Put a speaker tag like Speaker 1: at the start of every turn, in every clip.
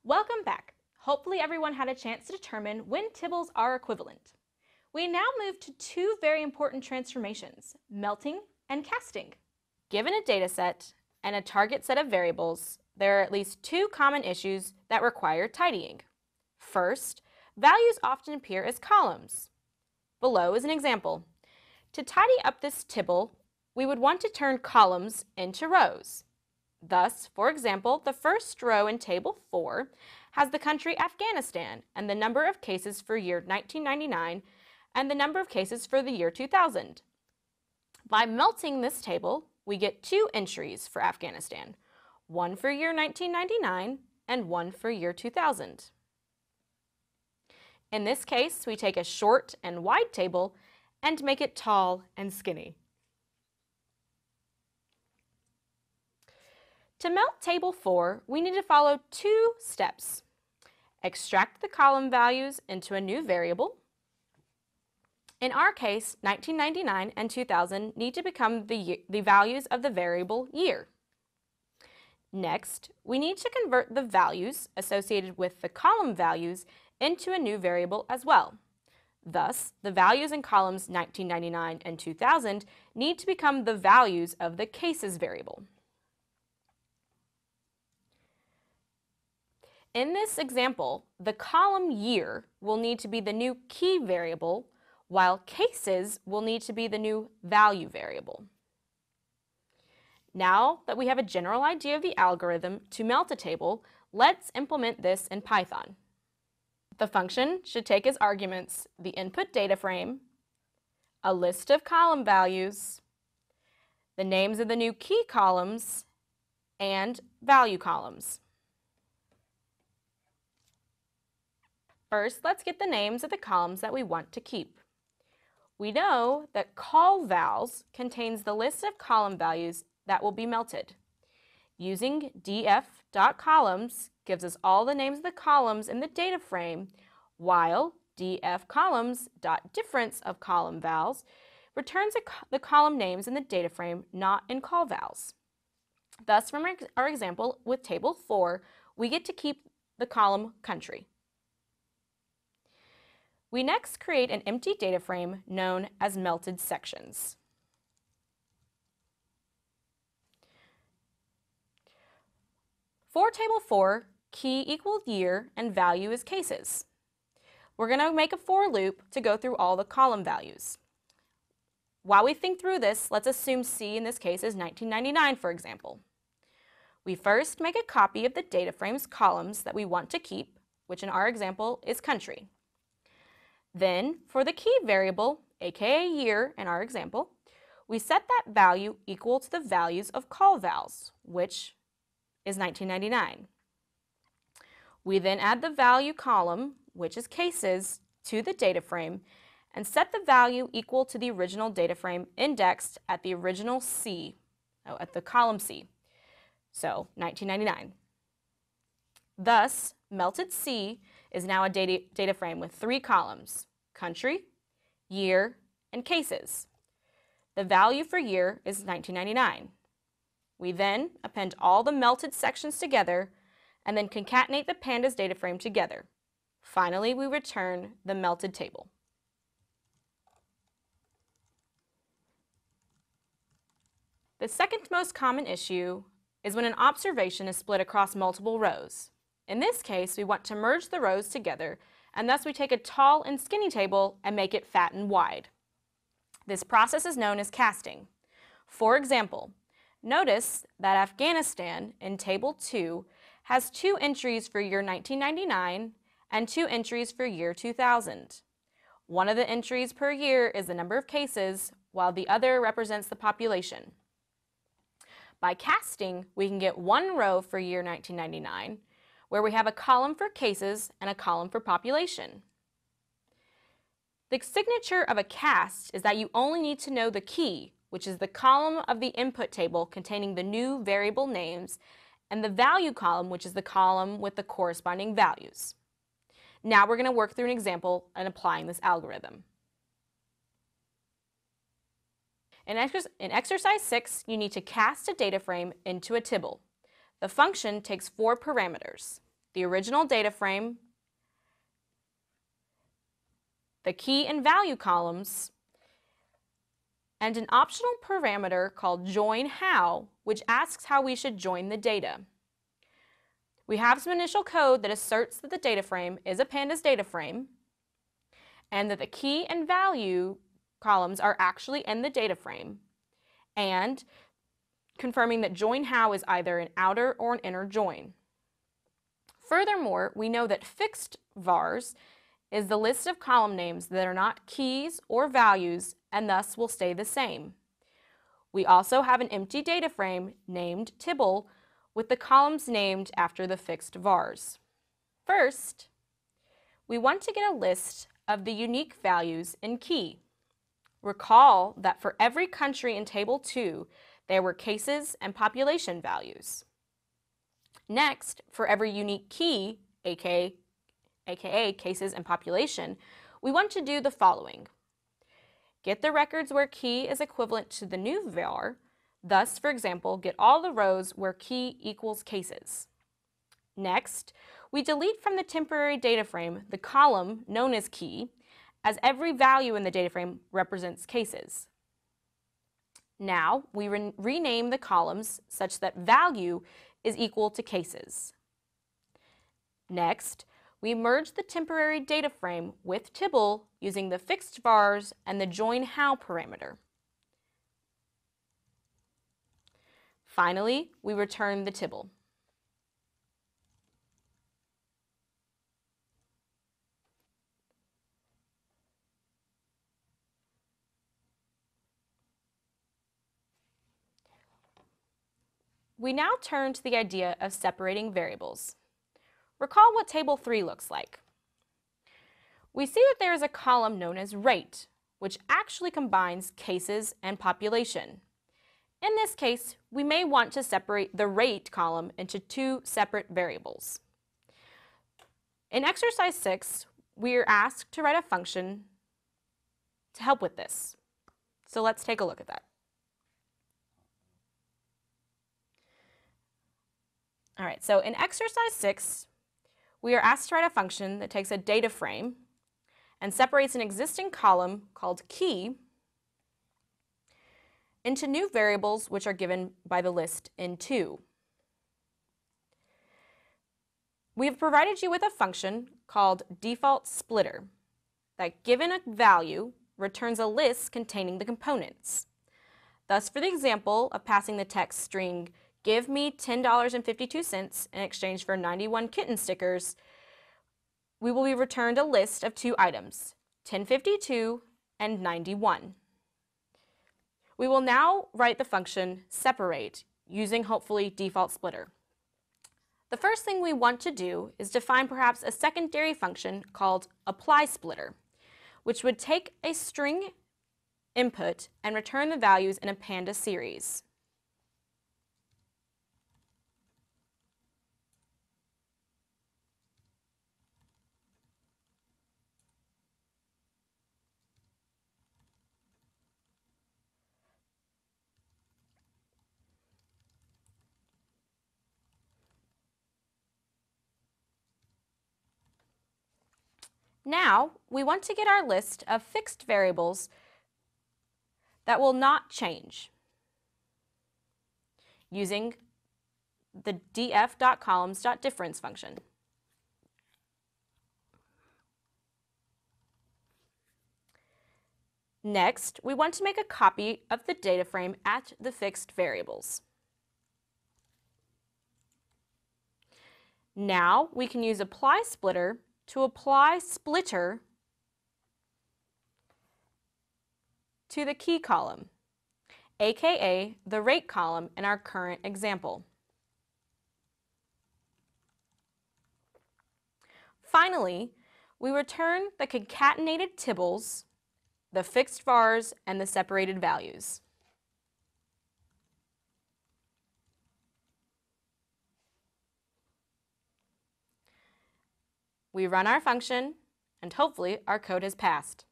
Speaker 1: Welcome back. Hopefully everyone had a chance to determine when tables are equivalent. We now move to two very important transformations, melting and casting. Given a data set and a target set of variables, there are at least two common issues that require tidying. First, values often appear as columns. Below is an example. To tidy up this table, we would want to turn columns into rows. Thus, for example, the first row in Table 4 has the country Afghanistan and the number of cases for year 1999 and the number of cases for the year 2000. By melting this table, we get two entries for Afghanistan, one for year 1999 and one for year 2000. In this case, we take a short and wide table and make it tall and skinny. To melt Table 4, we need to follow two steps. Extract the column values into a new variable. In our case, 1999 and 2000 need to become the values of the variable year. Next, we need to convert the values associated with the column values into a new variable as well. Thus, the values in columns 1999 and 2000 need to become the values of the cases variable. In this example, the column year will need to be the new key variable, while cases will need to be the new value variable. Now that we have a general idea of the algorithm to melt a table, let's implement this in Python. The function should take as arguments the input data frame, a list of column values, the names of the new key columns, and value columns. First, let's get the names of the columns that we want to keep. We know that colvals contains the list of column values that will be melted. Using df.columns gives us all the names of the columns in the data frame, while dfcolumns.difference of column vals returns the column names in the data frame, not in colvals. Thus, from our example with Table 4, we get to keep the column country. We next create an empty data frame known as melted sections. For Table 4, key equals year and value is cases. We're going to make a for loop to go through all the column values. While we think through this, let's assume C in this case is 1999, for example. We first make a copy of the data frame's columns that we want to keep, which in our example is country. Then, for the key variable, aka year in our example, we set that value equal to the values of colvals, which is 1999. We then add the value column, which is cases, to the data frame and set the value equal to the original data frame indexed at the original C, at the column C, so 1999. Thus, melted C is now a data frame with three columns, country, year, and cases. The value for year is 1999. We then append all the melted sections together and then concatenate the pandas data frame together. Finally, we return the melted table. The second most common issue is when an observation is split across multiple rows. In this case, we want to merge the rows together, and thus we take a tall and skinny table and make it fat and wide. This process is known as casting. For example, notice that Afghanistan in Table 2 has two entries for year 1999 and two entries for year 2000. One of the entries per year is the number of cases, while the other represents the population. By casting, we can get one row for year 1999, where we have a column for cases and a column for population. The signature of a cast is that you only need to know the key, which is the column of the input table containing the new variable names, and the value column, which is the column with the corresponding values. Now we're going to work through an example and applying this algorithm. In exercise 6, you need to cast a data frame into a tibble. The function takes 4 parameters: the original data frame, the key and value columns, and an optional parameter called join how, which asks how we should join the data. We have some initial code that asserts that the data frame is a pandas data frame and that the key and value columns are actually in the data frame, and confirming that join how is either an outer or an inner join. Furthermore, we know that fixed vars is the list of column names that are not keys or values and thus will stay the same. We also have an empty data frame named tibble with the columns named after the fixed vars. First, we want to get a list of the unique values in key. Recall that for every country in Table 2, there were cases and population values. Next, for every unique key, aka cases and population, we want to do the following. Get the records where key is equivalent to the new var. Thus, for example, get all the rows where key equals cases. Next, we delete from the temporary data frame the column known as key, as every value in the data frame represents cases. Now, we rename the columns such that value is equal to cases. Next, we merge the temporary data frame with tibble using the fixed vars and the join how parameter. Finally, we return the tibble. We now turn to the idea of separating variables. Recall what Table 3 looks like. We see that there is a column known as rate, which actually combines cases and population. In this case, we may want to separate the rate column into two separate variables. In exercise 6, we are asked to write a function to help with this. So let's take a look at that. All right, so in exercise 6, we are asked to write a function that takes a data frame and separates an existing column called key into new variables which are given by the list in 2. We have provided you with a function called default splitter that, given a value, returns a list containing the components. Thus, for the example of passing the text string "give me $10.52 in exchange for 91 kitten stickers," we will be returned a list of 2 items, 1052 and 91. We will now write the function separate using, hopefully, default splitter. The first thing we want to do is define perhaps a secondary function called apply splitter, which would take a string input and return the values in a pandas series. Now, we want to get our list of fixed variables that will not change using the df.columns.difference function. Next, we want to make a copy of the data frame at the fixed variables. Now, we can use apply splitter to apply splitter to the key column, aka the rate column in our current example. Finally, we return the concatenated tibbles, the fixed vars, and the separated values. We run our function, and hopefully our code has passed.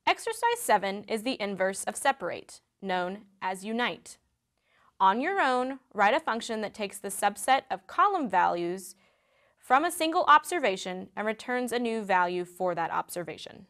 Speaker 1: Exercise 7 is the inverse of separate, known as unite. On your own, write a function that takes the subset of column values from a single observation and returns a new value for that observation.